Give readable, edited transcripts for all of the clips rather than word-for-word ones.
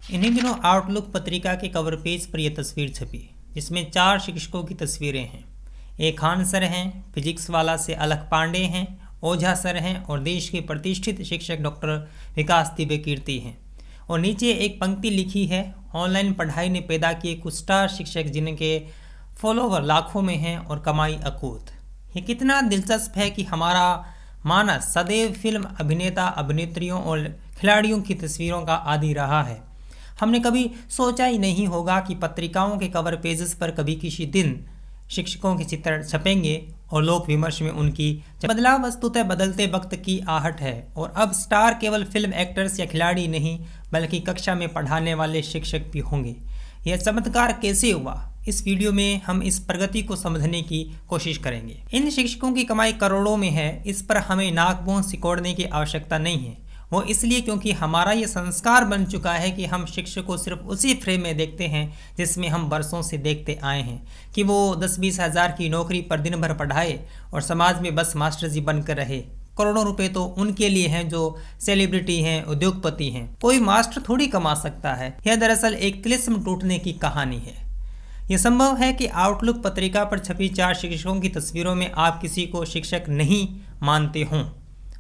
इन्हीं दिनों आउटलुक पत्रिका के कवर पेज पर यह तस्वीर छपी जिसमें 4 शिक्षकों की तस्वीरें हैं। एक खान सर हैं, फिजिक्स वाला से अलख पांडे हैं, ओझा सर हैं और देश के प्रतिष्ठित शिक्षक डॉक्टर विकास दिव्य कीर्ति हैं। और नीचे एक पंक्ति लिखी है, ऑनलाइन पढ़ाई ने पैदा किए कुछ स्टार शिक्षक जिनके फॉलोवर लाखों में हैं और कमाई अकूत। ये कितना दिलचस्प है कि हमारा मानस सदैव फिल्म अभिनेता अभिनेत्रियों और खिलाड़ियों की तस्वीरों का आदी रहा है। हमने कभी सोचा ही नहीं होगा कि पत्रिकाओं के कवर पेजेस पर कभी किसी दिन शिक्षकों के चित्र छपेंगे और लोक विमर्श में उनकी बदलाव वस्तुतः बदलते वक्त की आहट है। और अब स्टार केवल फिल्म एक्टर्स या खिलाड़ी नहीं बल्कि कक्षा में पढ़ाने वाले शिक्षक भी होंगे। यह चमत्कार कैसे हुआ, इस वीडियो में हम इस प्रगति को समझने की कोशिश करेंगे। इन शिक्षकों की कमाई करोड़ों में है, इस पर हमें नाक सिकोड़ने की आवश्यकता नहीं है। वो इसलिए क्योंकि हमारा ये संस्कार बन चुका है कि हम शिक्षक को सिर्फ उसी फ्रेम में देखते हैं जिसमें हम बरसों से देखते आए हैं कि वो 10-20 हज़ार की नौकरी पर दिन भर पढ़ाए और समाज में बस मास्टर जी बनकर रहे। करोड़ों रुपए तो उनके लिए हैं जो सेलिब्रिटी हैं, उद्योगपति हैं। कोई मास्टर थोड़ी कमा सकता है। यह दरअसल एक तिलिस्म टूटने की कहानी है। यह संभव है कि आउटलुक पत्रिका पर छपी 4 शिक्षकों की तस्वीरों में आप किसी को शिक्षक नहीं मानते हों।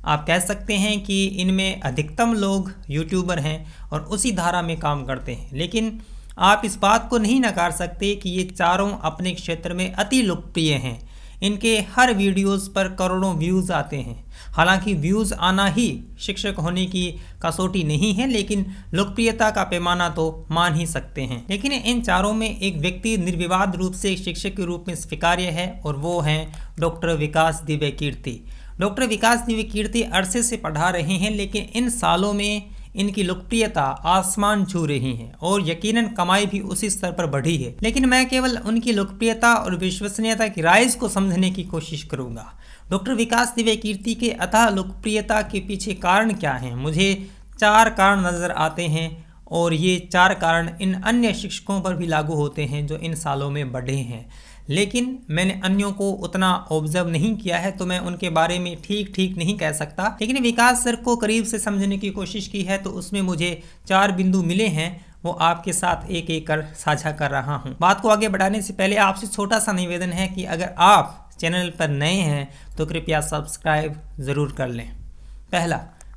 आप कह सकते हैं कि इनमें अधिकतम लोग यूट्यूबर हैं और उसी धारा में काम करते हैं, लेकिन आप इस बात को नहीं नकार सकते कि ये चारों अपने क्षेत्र में अति लोकप्रिय हैं। इनके हर वीडियोस पर करोड़ों व्यूज़ आते हैं। हालांकि व्यूज़ आना ही शिक्षक होने की कसौटी नहीं है, लेकिन लोकप्रियता का पैमाना तो मान ही सकते हैं। लेकिन इन चारों में एक व्यक्ति निर्विवाद रूप से शिक्षक के रूप में स्वीकार्य है और वो हैं डॉक्टर विकास दिव्य कीर्ति। डॉक्टर विकास दिव्य कीर्ति अरसे से पढ़ा रहे हैं, लेकिन इन सालों में इनकी लोकप्रियता आसमान छू रही है और यकीनन कमाई भी उसी स्तर पर बढ़ी है। लेकिन मैं केवल उनकी लोकप्रियता और विश्वसनीयता की राइज को समझने की कोशिश करूंगा। डॉक्टर विकास दिव्य कीर्ति के अथाह लोकप्रियता के पीछे कारण क्या हैं? मुझे 4 कारण नजर आते हैं और ये 4 कारण इन अन्य शिक्षकों पर भी लागू होते हैं जो इन सालों में बढ़े हैं। लेकिन मैंने अन्यों को उतना ऑब्जर्व नहीं किया है तो मैं उनके बारे में ठीक नहीं कह सकता। लेकिन विकास सर को करीब से समझने की कोशिश की है तो उसमें मुझे 4 बिंदु मिले हैं, वो आपके साथ एक एक कर साझा कर रहा हूँ। बात को आगे बढ़ाने से पहले आपसे छोटा सा निवेदन है कि अगर आप चैनल पर नए हैं तो कृपया सब्सक्राइब ज़रूर कर लें। पहला,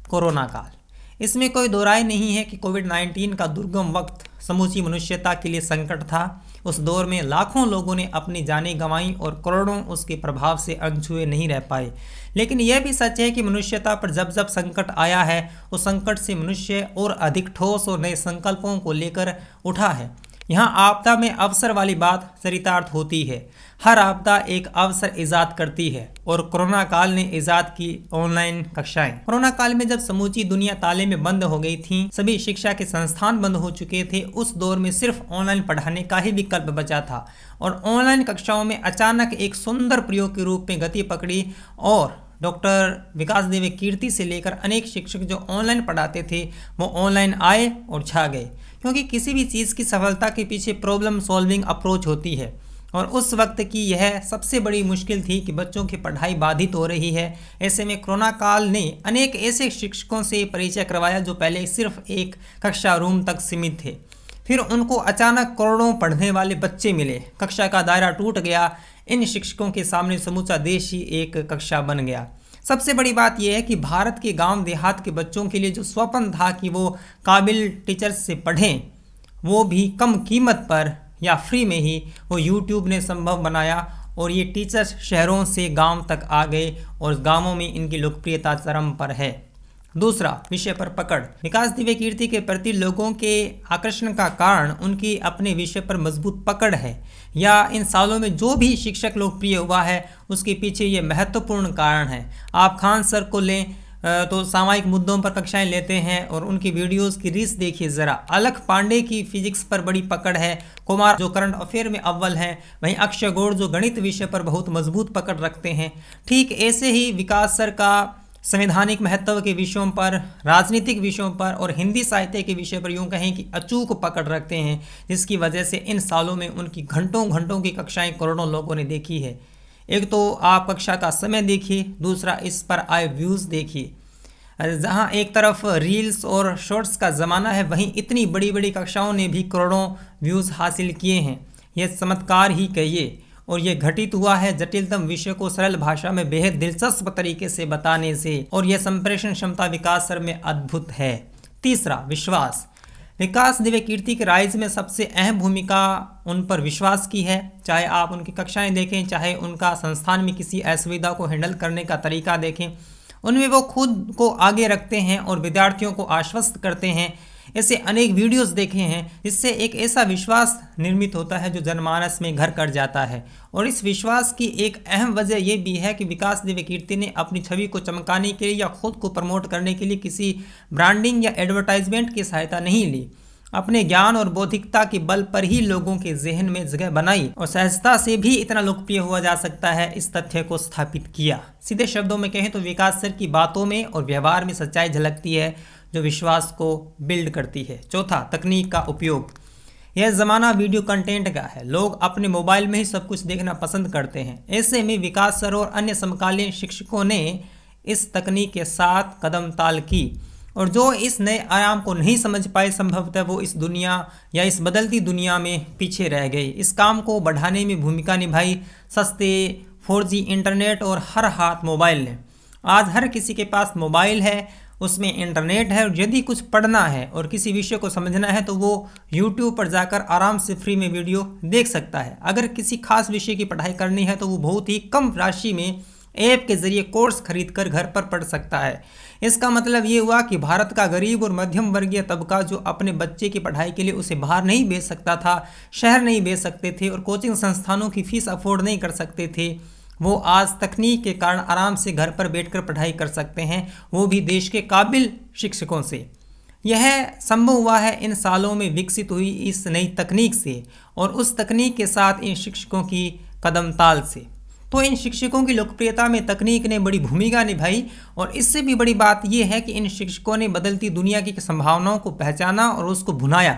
कोरोना काल। इसमें कोई दो राय नहीं है कि कोविड-19 का दुर्गम वक्त समूची मनुष्यता के लिए संकट था। उस दौर में लाखों लोगों ने अपनी जानें गंवाई और करोड़ों उसके प्रभाव से अनछुए नहीं रह पाए। लेकिन यह भी सच है कि मनुष्यता पर जब जब संकट आया है उस संकट से मनुष्य और अधिक ठोस और नए संकल्पों को लेकर उठा है। यहाँ आपदा में अवसर वाली बात चरितार्थ होती है। हर आपदा एक अवसर ईजाद करती है और कोरोना काल ने ईजाद की ऑनलाइन कक्षाएं। कोरोना काल में जब समूची दुनिया ताले में बंद हो गई थी, सभी शिक्षा के संस्थान बंद हो चुके थे, उस दौर में सिर्फ ऑनलाइन पढ़ाने का ही विकल्प बचा था और ऑनलाइन कक्षाओं में अचानक एक सुंदर प्रयोग के रूप में गति पकड़ी और डॉक्टर विकास दिव्य कीर्ति से लेकर अनेक शिक्षक जो ऑनलाइन पढ़ाते थे वो ऑनलाइन आए और छा गए। क्योंकि किसी भी चीज़ की सफलता के पीछे प्रॉब्लम सॉल्विंग अप्रोच होती है और उस वक्त की यह सबसे बड़ी मुश्किल थी कि बच्चों की पढ़ाई बाधित हो रही है। ऐसे में कोरोना काल ने अनेक ऐसे शिक्षकों से परिचय करवाया जो पहले सिर्फ एक कक्षा रूम तक सीमित थे। फिर उनको अचानक करोड़ों पढ़ने वाले बच्चे मिले, कक्षा का दायरा टूट गया। इन शिक्षकों के सामने समूचा देश ही एक कक्षा बन गया। सबसे बड़ी बात यह है कि भारत के गांव देहात के बच्चों के लिए जो स्वप्न था कि वो काबिल टीचर्स से पढ़ें, वो भी कम कीमत पर या फ्री में ही वो यूट्यूब ने संभव बनाया और ये टीचर्स शहरों से गांव तक आ गए और गांवों में इनकी लोकप्रियता चरम पर है। दूसरा, विषय पर पकड़। विकास दिव्य कीर्ति के प्रति लोगों के आकर्षण का कारण उनकी अपने विषय पर मजबूत पकड़ है या इन सालों में जो भी शिक्षक लोकप्रिय हुआ है उसके पीछे ये महत्वपूर्ण कारण है। आप खान सर को लें तो सामाजिक मुद्दों पर कक्षाएं लेते हैं और उनकी वीडियोस की रीच देखिए ज़रा। अलख पांडे की फिजिक्स पर बड़ी पकड़ है, कुमार जो करंट अफेयर में अव्वल हैं, वहीं अक्षय गौड़ जो गणित विषय पर बहुत मजबूत पकड़ रखते हैं। ठीक ऐसे ही विकास सर का संवैधानिक महत्व के विषयों पर, राजनीतिक विषयों पर और हिंदी साहित्य के विषय पर यूँ कहें कि अचूक पकड़ रखते हैं, जिसकी वजह से इन सालों में उनकी घंटों घंटों की कक्षाएं करोड़ों लोगों ने देखी है। एक तो आप कक्षा का समय देखिए, दूसरा इस पर आए व्यूज़ देखिए। जहां एक तरफ रील्स और शॉर्ट्स का ज़माना है, वहीं इतनी बड़ी बड़ी कक्षाओं ने भी करोड़ों व्यूज़ हासिल किए हैं। यह चमत्कार ही कहिए, और ये घटित हुआ है जटिलतम विषय को सरल भाषा में बेहद दिलचस्प तरीके से बताने से, और यह संप्रेषण क्षमता विकास सर में अद्भुत है। तीसरा, विश्वास। विकास दिव्य कीर्ति के राइज में सबसे अहम भूमिका उन पर विश्वास की है। चाहे आप उनकी कक्षाएं देखें, चाहे उनका संस्थान में किसी असुविधा को हैंडल करने का तरीका देखें, उनमें वो खुद को आगे रखते हैं और विद्यार्थियों को आश्वस्त करते हैं। ऐसे अनेक वीडियोस देखे हैं जिससे एक ऐसा विश्वास निर्मित होता है जो जनमानस में घर कर जाता है। और इस विश्वास की एक अहम वजह यह भी है कि विकास दिव्य कीर्ति ने अपनी छवि को चमकाने के लिए या खुद को प्रमोट करने के लिए किसी ब्रांडिंग या एडवर्टाइजमेंट की सहायता नहीं ली। अपने ज्ञान और बौद्धिकता के बल पर ही लोगों के जहन में जगह बनाई और सहजता से भी इतना लोकप्रिय हुआ जा सकता है, इस तथ्य को स्थापित किया। सीधे शब्दों में कहें तो विकास सर की बातों में और व्यवहार में सच्चाई झलकती है जो विश्वास को बिल्ड करती है। चौथा, तकनीक का उपयोग। यह ज़माना वीडियो कंटेंट का है। लोग अपने मोबाइल में ही सब कुछ देखना पसंद करते हैं। ऐसे में विकास सर और अन्य समकालीन शिक्षकों ने इस तकनीक के साथ कदम ताल की, और जो इस नए आयाम को नहीं समझ पाए, संभवतः वो इस दुनिया या इस बदलती दुनिया में पीछे रह गए। इस काम को बढ़ाने में भूमिका निभाई सस्ते 4G इंटरनेट और हर हाथ मोबाइल ने। आज हर किसी के पास मोबाइल है, उसमें इंटरनेट है, और यदि कुछ पढ़ना है और किसी विषय को समझना है तो वो YouTube पर जाकर आराम से फ्री में वीडियो देख सकता है। अगर किसी खास विषय की पढ़ाई करनी है तो वो बहुत ही कम राशि में ऐप के जरिए कोर्स खरीदकर घर पर पढ़ सकता है। इसका मतलब ये हुआ कि भारत का गरीब और मध्यम वर्गीय तबका जो अपने बच्चे की पढ़ाई के लिए उसे बाहर नहीं भेज सकता था, शहर नहीं भेज सकते थे और कोचिंग संस्थानों की फीस अफोर्ड नहीं कर सकते थे, वो आज तकनीक के कारण आराम से घर पर बैठकर पढ़ाई कर सकते हैं, वो भी देश के काबिल शिक्षकों से। यह संभव हुआ है इन सालों में विकसित हुई इस नई तकनीक से और उस तकनीक के साथ इन शिक्षकों की कदम ताल से। तो इन शिक्षकों की लोकप्रियता में तकनीक ने बड़ी भूमिका निभाई, और इससे भी बड़ी बात यह है कि इन शिक्षकों ने बदलती दुनिया की संभावनाओं को पहचाना और उसको भुनाया।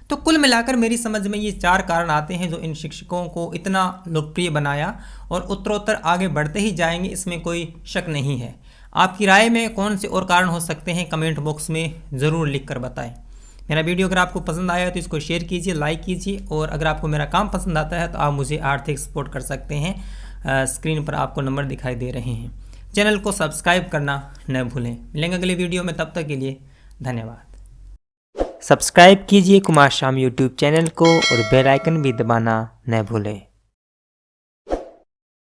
तो कुल मिलाकर मेरी समझ में ये 4 कारण आते हैं जो इन शिक्षकों को इतना लोकप्रिय बनाया, और उत्तरोत्तर आगे बढ़ते ही जाएंगे, इसमें कोई शक नहीं है। आपकी राय में कौन से और कारण हो सकते हैं, कमेंट बॉक्स में ज़रूर लिख कर बताएं। मेरा वीडियो अगर आपको पसंद आया तो इसको शेयर कीजिए, लाइक कीजिए, और अगर आपको मेरा काम पसंद आता है तो आप मुझे आर्थिक सपोर्ट कर सकते हैं। स्क्रीन पर आपको नंबर दिखाई दे रहे हैं। चैनल को सब्सक्राइब करना न भूलें। मिलेंगे अगले वीडियो में, तब तक के लिए धन्यवाद। सब्सक्राइब कीजिए कुमार शाम यूट्यूब चैनल को और बेल आइकन भी दबाना न भूलें।